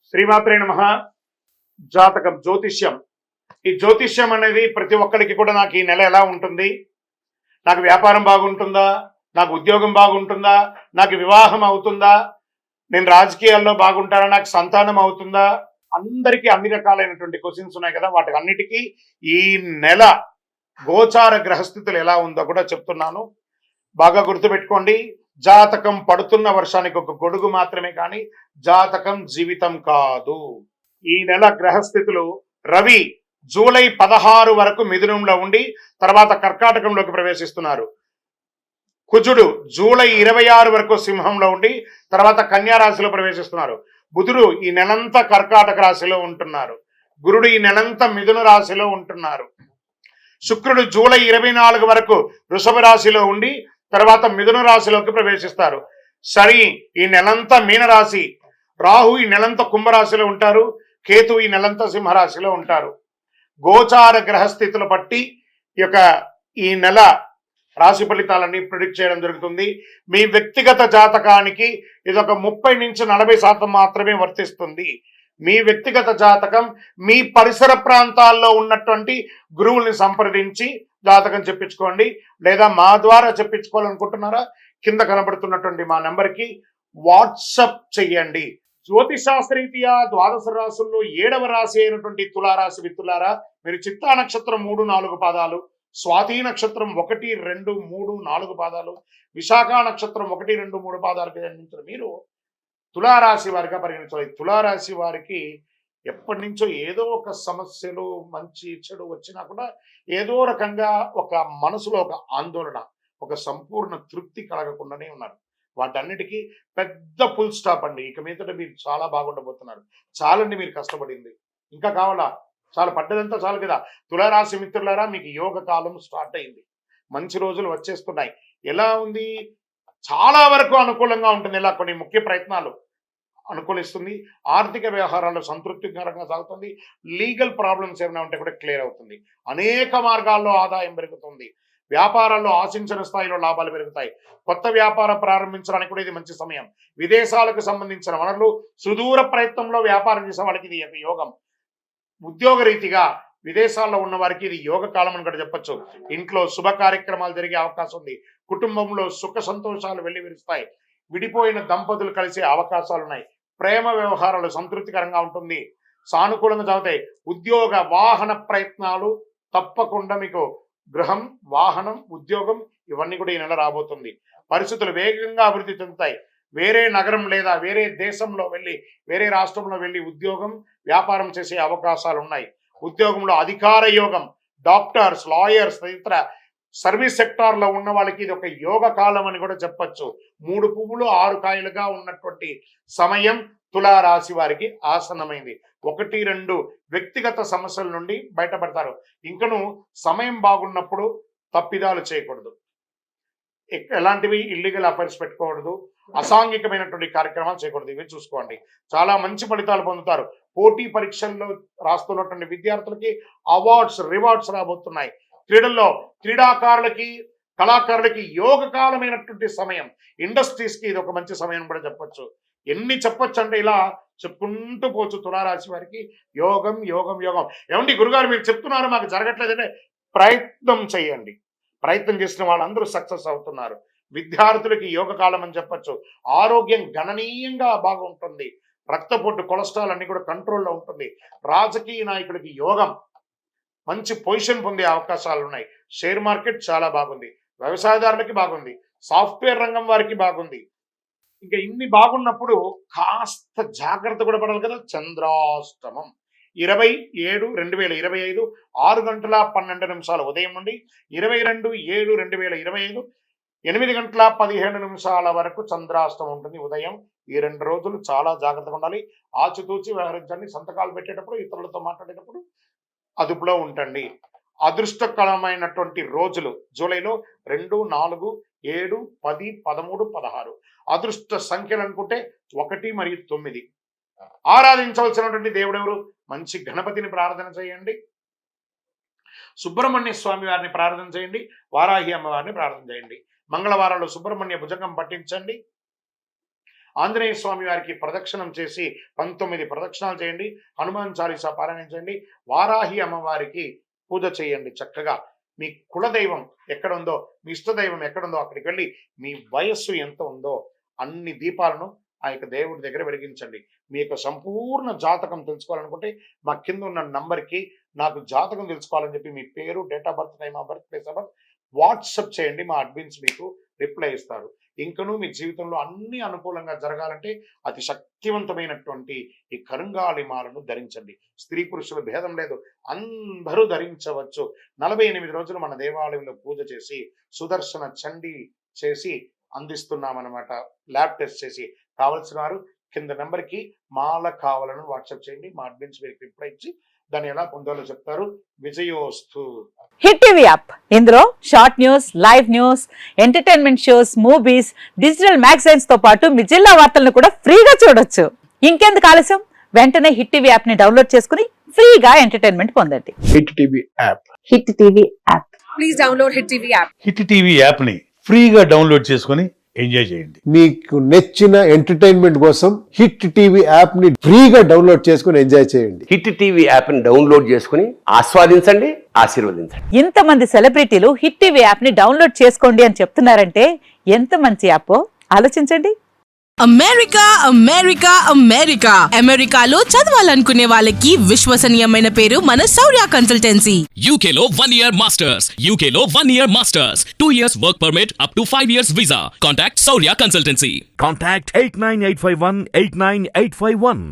శ్రీమాత్రే నమః. జాతకం జ్యోతిష్యం. ఈ జ్యోతిష్యం అనేది ప్రతి ఒక్కరికి కూడా నాకు ఈ నెల ఎలా ఉంటుంది, నాకు వ్యాపారం బాగుంటుందా, నాకు ఉద్యోగం బాగుంటుందా, నాకు వివాహం అవుతుందా, నేను రాజకీయాల్లో బాగుంటానా, నాకు సంతానం అవుతుందా, అందరికీ అన్ని రకాలైనటువంటి క్వశ్చన్స్ ఉన్నాయి కదా. వాటి అన్నిటికీ ఈ నెల గోచార గ్రహస్థితులు ఎలా ఉందో కూడా చెప్తున్నాను. బాగా గుర్తుపెట్టుకోండి. జాతకం పడుతున్న వర్షానికి ఒక గొడుగు మాత్రమే, కానీ జాతకం జీవితం కాదు. ఈ నెల గ్రహస్థితులు: రవి జూలై 16 వరకు మిథునంలో ఉండి తర్వాత కర్కాటకంలోకి ప్రవేశిస్తున్నారు. కుజుడు జూలై 26 వరకు సింహంలో ఉండి తర్వాత కన్యా రాశిలో ప్రవేశిస్తున్నారు. బుధుడు ఈ నెలంతా కర్కాటక రాశిలో ఉంటున్నారు. గురుడు ఈ నెలంతా మిథున రాశిలో ఉంటున్నారు. శుక్రుడు జూలై 24 వరకు వృషభ రాశిలో ఉండి తర్వాత మిథున రాశిలోకి ప్రవేశిస్తారు. శని ఈ నెలంతా మీనరాశి, రాహు ఈ నెలంతా కుంభరాశిలో ఉంటారు, కేతు ఈ నెలంతా సింహరాశిలో ఉంటారు. గోచార గ్రహస్థితులు బట్టి ఈ నెల రాశి ఫలితాలన్నీ ప్రిడిక్ట్ చేయడం జరుగుతుంది. మీ వ్యక్తిగత జాతకానికి ఇదొక 30 నుంచి 40% మాత్రమే వర్తిస్తుంది. మీ వ్యక్తిగత జాతకం మీ పరిసర ప్రాంతాల్లో ఉన్నటువంటి గురువుల్ని సంప్రదించి జాతకం చెప్పించుకోండి. లేదా మా ద్వారా చెప్పించుకోవాలనుకుంటున్నారా, కింద కనబడుతున్నటువంటి మా నెంబర్కి వాట్సప్ చెయ్యండి. జ్యోతిశాస్త్రరీత్యా ద్వాదశ రాశుల్లో 7వ రాశి అయినటువంటి తులారాశి మిత్రులారా, మీరు చిత్తా నక్షత్రం 3, 4 పాదాలు, స్వాతి నక్షత్రం 1, 2, 3, 4 పాదాలు, విశాఖ నక్షత్రం 1, 2, 3 పాదాలకు జన్మించిన మీరు తులారాశి వారిగా పరిగణించాలి. తులారాశి వారికి ఎప్పటి నుంచో ఏదో ఒక సమస్యలు, మంచి చెడు వచ్చినా కూడా ఏదో రకంగా ఒక మనసులో ఒక ఆందోళన, ఒక సంపూర్ణ తృప్తి కలగకుండానే ఉన్నారు. వాటన్నిటికీ పెద్ద ఫుల్ స్టాప్ అండి. ఇక మీదట మీరు చాలా బాగుండబోతున్నారు. చాలండి మీరు కష్టపడింది, ఇంకా కావాలా? చాలా పడ్డదంతా చాలు కదా. తులారాశి మిత్రులారా, మీకు యోగ కాలం స్టార్ట్ అయింది. మంచి రోజులు వచ్చేస్తున్నాయి. ఎలా ఉంది? చాలా వరకు అనుకూలంగా ఉంటుంది. ఇలా కొన్ని ముఖ్య ప్రయత్నాలు అనుకూలిస్తుంది. ఆర్థిక వ్యవహారాలు సంతృప్తికరంగా సాగుతుంది. లీగల్ ప్రాబ్లమ్స్ ఏమైనా ఉంటే కూడా క్లియర్ అవుతుంది. అనేక మార్గాల్లో ఆదాయం పెరుగుతుంది. వ్యాపారాల్లో ఆశించిన స్థాయిలో లాభాలు పెరుగుతాయి. కొత్త వ్యాపారం ప్రారంభించడానికి కూడా ఇది మంచి సమయం. విదేశాలకు సంబంధించిన వనరులు, సుదూర ప్రయత్నంలో వ్యాపారం చేసే వాళ్ళకి ఇది యోగం. ఉద్యోగ రీతిగా విదేశాల్లో ఉన్న వారికి ఇది యోగ కాలం అని కూడా చెప్పొచ్చు. ఇంట్లో శుభ కార్యక్రమాలు జరిగే అవకాశం ఉంది. కుటుంబంలో సుఖ సంతోషాలు వెల్లివిరుస్తాయి. విడిపోయిన దంపతులు కలిసే అవకాశాలు ఉన్నాయి. ప్రేమ వ్యవహారాలు సంతృప్తికరంగా ఉంటుంది, సానుకూలంగా జరుగుతాయి. ఉద్యోగ వాహన ప్రయత్నాలు తప్పకుండా మీకు గృహం, వాహనం, ఉద్యోగం ఇవన్నీ కూడా ఈ నెల రాబోతుంది. పరిస్థితులు వేగంగా అభివృద్ధి చెందుతాయి. వేరే నగరం లేదా వేరే దేశంలో వెళ్ళి, వేరే రాష్ట్రంలో వెళ్ళి ఉద్యోగం, వ్యాపారం చేసే అవకాశాలు ఉన్నాయి. ఉద్యోగంలో అధికార యోగం, డాక్టర్స్, లాయర్స్, తదితర సర్వీస్ సెక్టార్లో ఉన్న వాళ్ళకి ఇది ఒక యోగ కాలం అని కూడా చెప్పచ్చు. 3 పువ్వులు 6 కాయలుగా ఉన్నటువంటి సమయం తులారాశి వారికి ఆసన్నమైంది. 1, 2 వ్యక్తిగత సమస్యల నుండి బయటపడతారు. ఇంకను సమయం బాగున్నప్పుడు తప్పిదాలు చేయకూడదు. ఎలాంటివి ఇల్లీగల్ అఫైర్స్ పెట్టుకోకూడదు. అసాంఘికమైనటువంటి కార్యక్రమాలు చేయకూడదు. ఇవి చూసుకోండి. చాలా మంచి ఫలితాలు పొందుతారు. పోటీ పరీక్షల్లో రాస్తున్నటువంటి విద్యార్థులకి అవార్డ్స్, రివార్డ్స్ రాబోతున్నాయి. క్రీడల్లో క్రీడాకారులకి, కళాకారులకి యోగకాలమైనటువంటి సమయం. ఇండస్ట్రీస్కి ఇది ఒక మంచి సమయం కూడా చెప్పొచ్చు. ఎన్ని చెప్పొచ్చు అంటే ఇలా చెప్పుకుంటూ పోవచ్చు. తులారాశి వారికి యోగం, యోగం, యోగం. ఏమండి గురుగారు మీరు చెప్తున్నారు మాకు జరగట్లేదంటే ప్రయత్నం చేయండి. ప్రయత్నం చేసిన వాళ్ళందరూ సక్సెస్ అవుతున్నారు. విద్యార్థులకి యోగ కాలం అని చెప్పొచ్చు. ఆరోగ్యం గణనీయంగా బాగుంటుంది. రక్తపోటు, కొలెస్ట్రాల్ అన్ని కూడా కంట్రోల్లో ఉంటుంది. రాజకీయ నాయకుడికి యోగం, మంచి పొజిషన్ పొందే అవకాశాలు ఉన్నాయి. షేర్ మార్కెట్ చాలా బాగుంది. వ్యవసాయదారులకి బాగుంది. సాఫ్ట్వేర్ రంగం వారికి బాగుంది. ఇంకా ఇన్ని బాగున్నప్పుడు కాస్త జాగ్రత్త కూడా పడాలి కదా. చంద్రాష్టమం 27/2025 6:12 ఉదయం నుండి 22/7/2025 8:15 వరకు చంద్రాష్టమం ఉంటుంది ఉదయం. ఈ 2 రోజులు చాలా జాగ్రత్తగా ఉండాలి. ఆచితూచి వ్యవహరించండి. సంతకాలు పెట్టేటప్పుడు, ఇతరులతో మాట్లాడేటప్పుడు అదుపులో ఉంటండి. అదృష్టకరమైనటువంటి రోజులు జూలైలో 2, 4, 7, 10, 13, 16. అదృష్ట సంఖ్యలు అనుకుంటే 1 మరియు 9. ఆరాధించవలసినటువంటి దేవుడెవరు? మంచి గణపతిని ప్రార్థన చేయండి. సుబ్రహ్మణ్య స్వామి వారిని ప్రార్థన చేయండి. వారాహి అమ్మవారిని ప్రార్థన చేయండి. మంగళవారాల్లో సుబ్రహ్మణ్య భుజంగం పట్టించండి. ఆంజనేయ స్వామి వారికి ప్రదక్షిణం చేసి 19 ప్రదక్షిణాలు చేయండి. హనుమాన్ చాలీసా పారాయణం చేయండి. వారాహి అమ్మవారికి పూజ చేయండి. చక్కగా మీ కులదైవం ఎక్కడుందో, మీ ఇష్టదైవం ఎక్కడుందో అక్కడికి వెళ్ళి మీ వయస్సు ఎంత ఉందో అన్ని దీపాలను ఆ యొక్క దేవుడి దగ్గర వెలిగించండి. మీ యొక్క సంపూర్ణ జాతకం తెలుసుకోవాలనుకుంటే మా కింద ఉన్న నంబర్కి నాకు జాతకం తెలుసుకోవాలని చెప్పి మీ పేరు, date of birth, time of birth, place of birth WhatsApp చేయండి. మా అడ్మిన్స్ మీకు రిప్లై ఇస్తారు. ఇంకనూ మీ జీవితంలో అన్ని అనుకూలంగా జరగాలంటే అతి శక్తివంతమైనటువంటి ఈ కరుంగాళి మాలను ధరించండి. స్త్రీ పురుషుల భేదం లేదు, అందరూ ధరించవచ్చు. 48 రోజులు మన దేవాలయంలో పూజ చేసి సుదర్శన చండీ చేసి అందిస్తున్నామన్నమాట. ల్యాబ్ టెస్ట్ చేసి కావలసిన వారు కింద నెంబర్కి మాల కావాలని వాట్సాప్ చేయండి. మా అడ్మిన్స్ మీకు రిప్లై ఇచ్చి దాన్ని ఎలా పొందాలో చెప్తారు. విజయోస్తు. హిట్ టీవీ యాప్, ఇందులో short news, live news, entertainment shows, movies, digital magazines తో పాటు మీ జిల్లా వార్తలను కూడా ఫ్రీగా చూడొచ్చు. ఇంకెందుకు ఆలస్యం, వెంటనే హిట్ టీవీ యాప్ ని డౌన్లోడ్ చేసుకుని ఫ్రీగా ఎంటర్టైన్మెంట్ పొందండి. Hit TV app. Hit TV app. Please download hit TV app. Hit TV app ని ఫ్రీగా డౌన్లోడ్ చేసుకొని ఎంజాయ్ చేయండి. మీకు నచ్చిన ఎంటర్టైన్మెంట్ కోసం హిట్ టీవీ యాప్ ని ఫ్రీగా డౌన్లోడ్ చేసుకుని ఎంజాయ్ చేయండి. హిట్ టీవీ యాప్ ని డౌన్లోడ్ చేసుకుని ఆస్వాదించండి, ఆశీర్వదించండి. ఇంతమంది సెలబ్రిటీలు హిట్ టీవీ యాప్ ని డౌన్లోడ్ చేసుకోండి అని చెప్తున్నారంటే ఎంత మంచి యాప్ ఆలోచించండి. అమెరికా అమెరికా అమెరికా అమెరికాలో చదవాలనుకునే వాళ్ళకి విశ్వసనీయమైన పేరు మన శౌర్య కన్సల్టెన్సీ. UK లో 1 year masters. UK లో 1 year masters. 2 years work permit up to 5 years visa. Contact Saurya Consultancy. Contact 89851 89851.